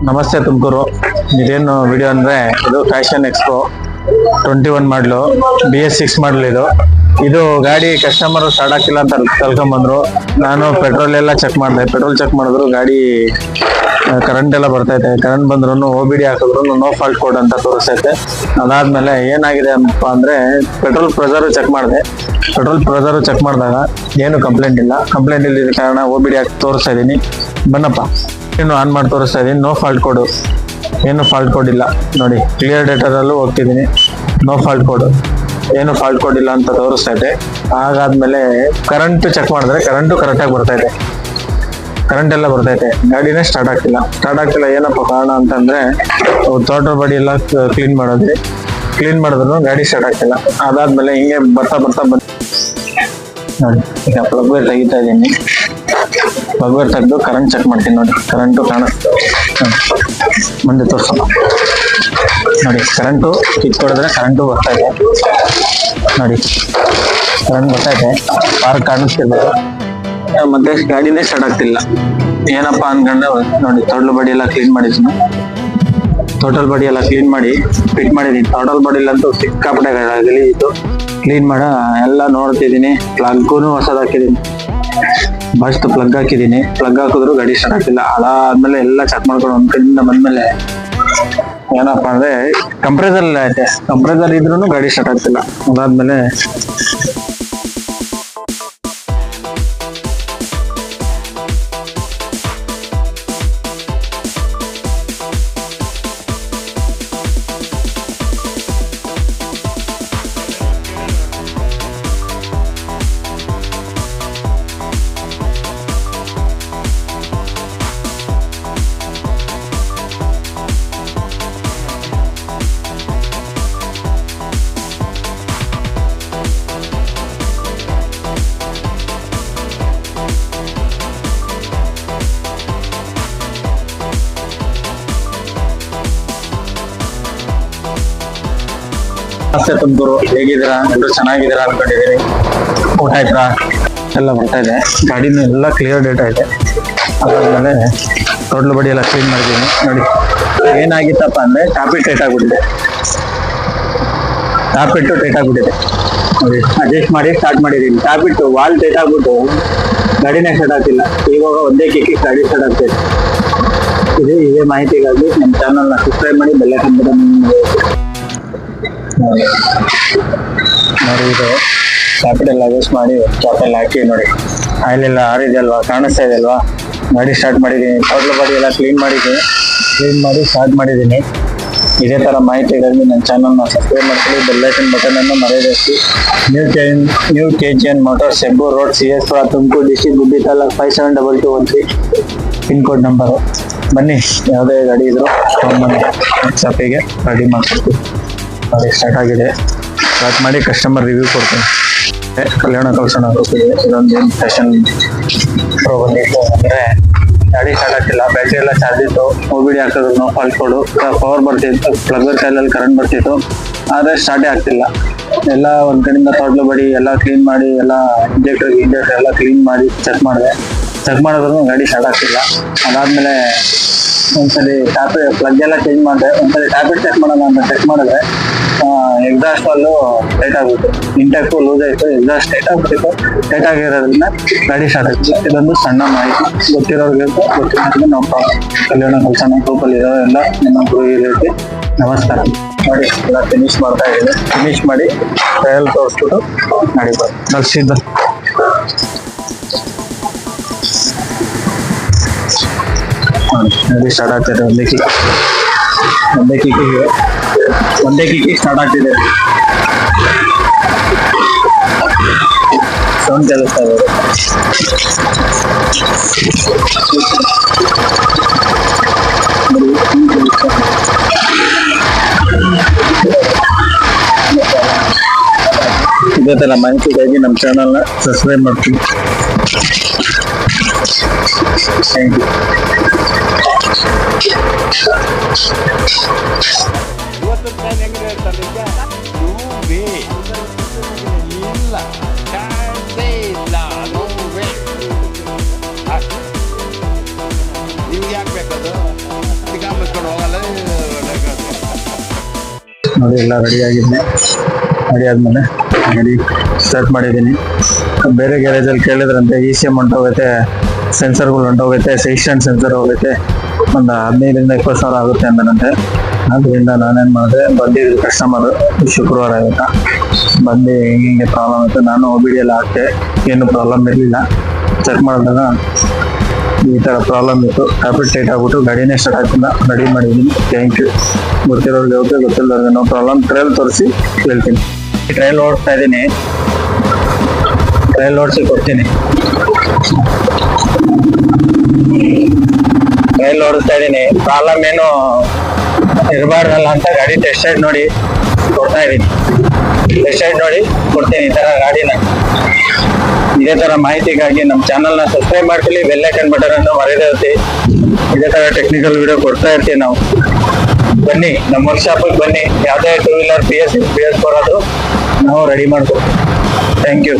ನಮಸ್ತೆ ತುಮಕೂರು. ಇದೇನು ವಿಡಿಯೋ ಅಂದ್ರೆ ಇದು ಫ್ಯಾಷನ್ ಎಕ್ಸ್ಪೋ 21 ಮಾಡಲು BS6 ಮಾಡಲ್. ಇದು ಗಾಡಿ ಕಸ್ಟಮರ್ ಸ್ಟಾರ್ಟ್ ಆಗ್ತಿಲ್ಲ ಅಂತ ಕಳ್ಕೊಂಬಂದ್ರು. ನಾನು ಪೆಟ್ರೋಲ್ ಎಲ್ಲ ಚೆಕ್ ಮಾಡಿದೆ. ಪೆಟ್ರೋಲ್ ಚೆಕ್ ಮಾಡಿದ್ರು ಗಾಡಿ ಕರೆಂಟ್ ಎಲ್ಲ ಬರ್ತೈತೆ. ಕರೆಂಟ್ ಬಂದ್ರು OBD ಹಾಕಿದ್ರು ನೋ ಫಾಲ್ಟ್ ಕೋಡ್ ಅಂತ ತೋರಿಸ್ತೈತೆ. ಅದಾದ್ಮೇಲೆ ಏನಾಗಿದೆ ಅಂತ ಅಂದ್ರೆ ಪೆಟ್ರೋಲ್ ಪ್ರೆಷರ್ ಚೆಕ್ ಮಾಡಿದೆ. ಪೆಟ್ರೋಲ್ ಪ್ರೆಷರ್ ಚೆಕ್ ಮಾಡಿದಾಗ ಏನು ಕಂಪ್ಲೇಂಟ್ ಇಲ್ಲ. ಕಂಪ್ಲೇಂಟ್ ಇಲ್ಲದ ಕಾರಣ OBD ಹಾಕಿ ತೋರಿಸ್ತಾ ಇದೀನಿ. ಬನ್ನಪ್ಪ, ಇನ್ನು ಆನ್ ಮಾಡಿ ತೋರಿಸ್ತಾ ಇದೀನಿ. ನೋ ಫಾಲ್ಟ್ ಕೋಡ್, ಏನು ಫಾಲ್ಟ್ ಕೋಡ್ ಇಲ್ಲ ನೋಡಿ. ಕ್ಲಿಯರ್ ಡೇಟಾದಲ್ಲೂ ಹೋಗ್ತಿದ್ದೀನಿ. ನೋ ಫಾಲ್ಟ್ ಕೋಡ್, ಏನು ಫಾಲ್ಟ್ ಕೋಡ್ ಇಲ್ಲ ಅಂತ ತೋರಿಸ್ತಾ ಇದೆ. ಹಾಗಾದ್ಮೇಲೆ ಕರೆಂಟ್ ಚೆಕ್ ಮಾಡಿದ್ರೆ ಕರೆಂಟು ಕರೆಕ್ಟಾಗಿ ಬರ್ತೈತೆ. ಕರೆಂಟ್ ಎಲ್ಲ ಬರ್ತೈತೆ. ಗಾಡಿನೇ ಸ್ಟಾರ್ಟ್ ಆಗ್ತಿಲ್ಲ. ಏನಪ್ಪ ಕಾರಣ ಅಂತಂದ್ರೆ ಟೋಟಲ್ ಬಾಡಿ ಎಲ್ಲ ಕ್ಲೀನ್ ಮಾಡಿದ್ರು ಗಾಡಿ ಸ್ಟಾರ್ಟ್ ಆಗ್ತಿಲ್ಲ. ಅದಾದ್ಮೇಲೆ ಹಿಂಗೆ ಬರ್ತಾ ಬಂದು ನೋಡಿ, ಈಗ ಪ್ಲಗ್ ವೈರ್ ತೆಗಿತಾ ಇದ್ದೀನಿ. ಪ್ಲಗ್ ವೈರ್ ತೆಗೆದು ಕರೆಂಟ್ ಚೆಕ್ ಮಾಡ್ತೀನಿ. ನೋಡಿ, ಕರೆಂಟು ಕಾಣಿಸ್ತು. ಮುಂದೆ ತೋರಿಸೋಣ ನೋಡಿ. ಕರೆಂಟು ಕಿತ್ಕೊಡಿದ್ರೆ ಕರೆಂಟು ಬರ್ತೈತೆ ನೋಡಿ. ಕರೆಂಟ್ ಬರ್ತೈತೆ, ಪಾರ್ಕ್ ಕಾಣಿಸ್ತಿರ್ಬೋದು. ಮತ್ತೆ ಗಾಡಿನೇ ಸ್ಟಾರ್ಟ್ ಆಗ್ತಿಲ್ಲ. ಏನಪ್ಪಾ ಅನ್ಕೊಂಡೆ ನೋಡಿ. ಟೋಟಲ್ ಬಾಡಿ ಎಲ್ಲ ಕ್ಲೀನ್ ಮಾಡಿದ್ದೀನಿ. ಟೋಟಲ್ ಬಾಡಿ ಎಲ್ಲ ಕ್ಲೀನ್ ಮಾಡಿ ಫಿಟ್ ಮಾಡಿದೀನಿ. ಟೋಟಲ್ ಬಾಡಿಲಂತೂ ಸಿಕ್ಕಾಪಟ್ಟೆ ಗಲೀಜು. ಕ್ಲೀನ್ ಮಾಡ ಎಲ್ಲ ನೋಡ್ತಿದ್ದೀನಿ. ಪ್ಲಗ್ಗೂ ಹೊಸದ್ ಹಾಕಿದೀನಿ. ಫಸ್ಟ್ ಪ್ಲಗ್ ಹಾಕಿದೀನಿ. ಪ್ಲಗ್ ಹಾಕಿದ್ರು ಗಾಡಿ ಸ್ಟಾರ್ಟ್ ಆಗ್ತಿಲ್ಲ. ಅದಾದ್ಮೇಲೆ ಎಲ್ಲ ಚೆಕ್ ಮಾಡ್ಕೊಂಡು ಒಂದ್ ಕಡೆಯಿಂದ ಬಂದ್ಮೇಲೆ ಏನಪ್ಪಾ ಅಂದ್ರೆ ಕಂಪ್ರೆಸರ್ ಐತೆ. ಕಂಪ್ರೆಸರ್ ಇದ್ರೂ ಗಾಡಿ ಸ್ಟಾರ್ಟ್ ಆಗ್ತಿಲ್ಲ. ಅದಾದ್ಮೇಲೆ ತುಮಕೂರು ಹೇಗಿದ್ದೀರಾ? ಎಲ್ಲರೂ ಚೆನ್ನಾಗಿದ್ದೀರಾ ಅನ್ಕೊಂಡಿದೀನಿ. ಊಟ ಆಯ್ತಾ? ಎಲ್ಲ ಬರ್ತಾ ಇದೆ. ಗಾಡಿನೂ ಎಲ್ಲ ಕ್ಲಿಯರ್ ಡೇಟಾ ಇದೆ. ಅದಾದ್ಮೇಲೆ ಟೋಟಲ್ ಬಾಡಿ ಎಲ್ಲ ಕ್ಲೀನ್ ಮಾಡಿದ್ದೀನಿ. ನೋಡಿ, ಏನಾಗಿತ್ತಪ್ಪ ಅಂದ್ರೆ ಟಾಪಿಟ್ ಟೈಟ್ ಆಗ್ಬಿಟ್ಟಿದೆ. ನೋಡಿ, ಅಡ್ಜಸ್ಟ್ ಮಾಡಿ ಸ್ಟಾರ್ಟ್ ಮಾಡಿದೀನಿ. ಟಾಪಿಟ್ ವಾಲ್ ಟೈಟ್ ಆಗ್ಬಿಟ್ಟು ಗಾಡಿನೇ ಸ್ಟಾರ್ಟ್ ಆಗ್ತಿಲ್ಲ. ಇವಾಗ ಒಂದೇ ಕಿಕ್ಕಿ ಗಾಡಿ ಸ್ಟಾರ್ಟ್ ಆಗ್ತದೆ. ಇದೇ ಮಾಹಿತಿಗಾಗಿ ನಮ್ಮ ಚಾನಲ್ನ ಸಬ್ಸ್ಕ್ರೈಬ್ ಮಾಡಿ, ಬೆಲ್ ಐಕಾನ್ ಬಟನ್ ನೋಡಿ. ಇದು ಟಾಪಿಟ್ ಎಲ್ಲ ಅಡ್ಜಸ್ಟ್ ಮಾಡಿ ಚಾಪೆಲ್ಲ ಹಾಕಿ ನೋಡಿ. ಆಯಿಲ್ ಎಲ್ಲ ಆರಿದೆ ಅಲ್ವಾ, ಕಾಣಿಸ್ತಾ ಇದೆ ಅಲ್ವಾ. ಗಾಡಿ ಸ್ಟಾರ್ಟ್ ಮಾಡಿದ್ದೀನಿ. ಟೋಟಲ್ ಬಾಡಿ ಎಲ್ಲ ಕ್ಲೀನ್ ಮಾಡಿ ಸ್ಟಾರ್ಟ್ ಮಾಡಿದ್ದೀನಿ. ಇದೇ ಥರ ಮಾಹಿತಿಗಾಗಿ ನನ್ನ ಚಾನಲ್ನ ಸಬ್ಸ್ಕ್ರೈಬ್ ಮಾಡ್ಕೊಳ್ಳಿ. ಬೆಲ್ ಐಕಾನ್ ಬಟನ್ ಅನ್ನು ಮರೆಯಬೇಕು. New KGN motors, Hebbur road, CS Pura, Tumkur district, Gubbi taluk 572213 pin code number. ಬನ್ನಿ, ಯಾವುದೇ ಗಾಡಿ ಇದ್ರು ತೊಗೊಂಬನ್ನಿ. ವಾಟ್ಸಪ್ಪಿಗೆ ರೆಡಿ ಮಾಡ್ಕೊಡ್ತೀವಿ. ನೋಡಿ, ಸ್ಟಾರ್ಟ್ ಆಗಿದೆ. ಸ್ಟಾರ್ಟ್ ಮಾಡಿ ಕಸ್ಟಮರ್ ರಿವ್ಯೂ ಕೊಡ್ತೀನಿ. ಕಲ್ಯಾಣ ಕಳ್ಸೋಣ ಹೋಗ್ತೀವಿ. ಇದೊಂದು ಏನು ಫ್ಯಾಷನ್ ಪ್ರೋ ಬಂದಿತ್ತು ಅಂದರೆ ಗಾಡಿ ಸ್ಟಾರ್ಟ್ ಆಗ್ತಿಲ್ಲ. ಬ್ಯಾಟ್ರಿ ಎಲ್ಲ ಚಾರ್ಜ್ ಇತ್ತು. OBD ಹಾಕಿದ್ರು ನೋ ಫಾಲ್ಟ್ ಕೋಡು. ಪವರ್ ಬರ್ತಿತ್ತು. ಪ್ಲಗ್ ಕೈಲಲ್ಲಿ ಕರೆಂಟ್ ಬರ್ತಿತ್ತು. ಆದರೆ ಸ್ಟಾರ್ಟೇ ಆಗ್ತಿಲ್ಲ. ಎಲ್ಲ ಒಂದು ಕಡೆಯಿಂದ ಟೋಟಲ್ ಬಾಡಿ ಎಲ್ಲ ಕ್ಲೀನ್ ಮಾಡಿ, ಎಲ್ಲ ಇಂಜೆಕ್ಟರ್ ಎಲ್ಲ ಕ್ಲೀನ್ ಮಾಡಿ ಚೆಕ್ ಮಾಡಿದ್ರು ಗಾಡಿ ಸ್ಟಾರ್ಟ್ ಆಗ್ತಿಲ್ಲ. ಅದಾದ್ಮೇಲೆ ಒಂದ್ಸಲಿ ಪ್ಲಗ್ ಎಲ್ಲ ಚೇಂಜ್ ಮಾಡಿದೆ. ಒಂದ್ಸಲಿ ಟ್ಯಾಬ್ಲೆಟ್ ಚೆಕ್ ಮಾಡೋಣ ಅಂತ ಚೆಕ್ ಮಾಡಿದ್ರೆ ಎಕ್ಸಾಸ್ಟ್ ವಾಲ್ಲು ಟೈಟ್ ಆಗ್ಬಿಟ್ಟು, ಇಂಟೆಕ್ಟು ಲೂಸ್ ಆಯಿತು. ಎಕ್ಸಾಸ್ಟ್ ಟೈಟ್ ಆಗಿರೋದ್ರಿಂದ ಗಾಡಿ ಸ್ಟಾರ್ಟ್ ಆಗ್ತಿಲ್ಲ. ಇದೊಂದು ಸಣ್ಣ ಮಾಹಿತಿ. ಗೊತ್ತಿರೋರಿಗೆ ಗೊತ್ತಿರೋರಿಗೆ ನಾವು ಕಲ್ಯಾಣ ಕಲ್ಸೋಣ ಗ್ರೂಪಲ್ಲಿ ಇರೋ ಎಲ್ಲ ನಿಮ್ಮ ಗುರು ರೀತಿ. ನಮಸ್ಕಾರ. ನೋಡಿ, ಎಲ್ಲ ಫಿನಿಶ್ ಮಾಡ್ತಾ ಇದ್ದೀನಿ. ಫಿನಿಶ್ ಮಾಡಿ ಟ್ರಯಲ್ ತೋರಿಸ್ಬಿಟ್ಟು ನಡಿಬೋದು. ಕಳಿಸಿದ್ದು ನೋಡಿ, ಸ್ಟಾರ್ಟ್ ಆಗ್ತಿದೆ. ಒಂದೇ ಕಿಕ್ಕಿ ಸ್ಟಾರ್ಟ್ ಆಗ್ತಿದೆ. ಸೌಂಡ್ ಕೇಳಿಸ್ತಾ ಇದೆ. ಇದೇ ಥರ ಮಾಹಿತಿಗಾಗಿ ನಮ್ಮ ಚಾನಲ್ನ ಸಬ್ಸ್ಕ್ರೈಬ್ ಮಾಡ್ತೀವಿ. Thank you. ಇವತ್ತು ಹೆಂಗಿದೆ ಹೇಳ್ತಾರೆ ಇಲ್ಲ ಚಾನ್ಸೇ ಇಲ್ಲ. ನಿಮ್ಗೆ ಯಾಕೆ ಬೇಕದು? ನೋಡಿ ಎಲ್ಲ ರೆಡಿ ಆಗಿದೆ. ರೆಡಿ ಆದ್ಮೇಲೆ ಗಾಡಿ ಸ್ಟಾರ್ಟ್ ಮಾಡಿದ್ದೀನಿ. ಬೇರೆ ಗ್ಯಾರೇಜಲ್ಲಿ ಕೇಳಿದ್ರಂತೆ ECM ಹೊಂಟೋಗೈತೆ, ಸೆನ್ಸರ್ಗಳು ಹೊಂಟೋಗೈತೆ, ಸೈಸ್ಟೆಂಟ್ ಸೆನ್ಸರ್ ಹೋಗೈತೆ, ಒಂದು 15,000 20,000 ಸಾವಿರ ಆಗುತ್ತೆ ಅಂದನಂತೆ. ಅದರಿಂದ ನಾನೇನು ಮಾಡಿದೆ, ಬಂದಿದ್ದು ಕಸ್ಟಮರ್ ಶುಕ್ರವಾರ ಆಗುತ್ತಾ ಬಂದು ಹಿಂಗೆ ಪ್ರಾಬ್ಲಮ್ ಆಯಿತು. ನಾನು OBD ಎಲ್ಲ ಹಾಕ್ತೆ, ಏನು ಪ್ರಾಬ್ಲಮ್ ಇರಲಿಲ್ಲ. ಚೆಕ್ ಮಾಡಿದಾಗ ಈ ಥರ ಪ್ರಾಬ್ಲಮ್ ಇತ್ತು. ಟ್ಯಾಬ್ಲೆಟ್ ಟೈಟ್ ಆಗ್ಬಿಟ್ಟು ಗಾಡಿನೇ ಸ್ಟಾರ್ಟ್ ಆಗ್ತಿಲ್ಲ. ರೆಡಿ ಮಾಡಿದ್ದೀನಿ. Thank you. ಗೊತ್ತಿರೋರಿಗೆ ಹೋಗುತ್ತೆ, ಗೊತ್ತಿಲ್ಲದವ್ರಿಗೆ ನೋ ಪ್ರಾಬ್ಲಮ್. ಟ್ರಯಲ್ ತೋರಿಸಿ ಹೇಳ್ತೀನಿ. ಟ್ರಯಲ್ ಓಡಿಸ್ತಾ ಇದ್ದೀನಿ. ಟ್ರಯಲ್ ಓಡಿಸಿ ಕೊಡ್ತೀನಿ. ಟ್ರಯಲ್ ಓಡಿಸ್ತಾ ಇದ್ದೀನಿ. ಪ್ರಾಬ್ಲಮ್ ಏನು ಇರಬಾರ್ದಲ್ಲ ಅಂತ ಗಾಡಿ ಟೆಸ್ಟ್ ರೈಡ್ ನೋಡಿ ಕೊಡ್ತಾ ಇದ್ದೀನಿ. ಟೆಸ್ಟ್ ರೈಡ್ ನೋಡಿ ಕೊಡ್ತೀನಿ ಈ ಥರ ಗಾಡಿನ. ಇದೇ ತರ ಮಾಹಿತಿಗಾಗಿ ನಮ್ಮ ಚಾನಲ್ನ ಸಬ್ಸ್ಕ್ರೈಬ್ ಮಾಡ್ಕೊಳ್ಳಿ, ಬೆಲ್ ಐಕನ್ ಬಟನ್ ಅನ್ನು ಮರೆಯದೇ ಒತ್ತಿ. ಇದೇ ತರ ಟೆಕ್ನಿಕಲ್ ವಿಡಿಯೋ ಕೊಡ್ತಾ ಇರ್ತೀವಿ ನಾವು. ಬನ್ನಿ ನಮ್ಮ ವರ್ಕ್ಶಾಪಿಗೆ ಬನ್ನಿ. ಯಾವುದೇ 2 ವೀಲರ್ PS4 ಆದ್ರೂ ನಾವು ರೆಡಿ ಮಾಡ್ಕೊಡ್ತೀವಿ. Thank you.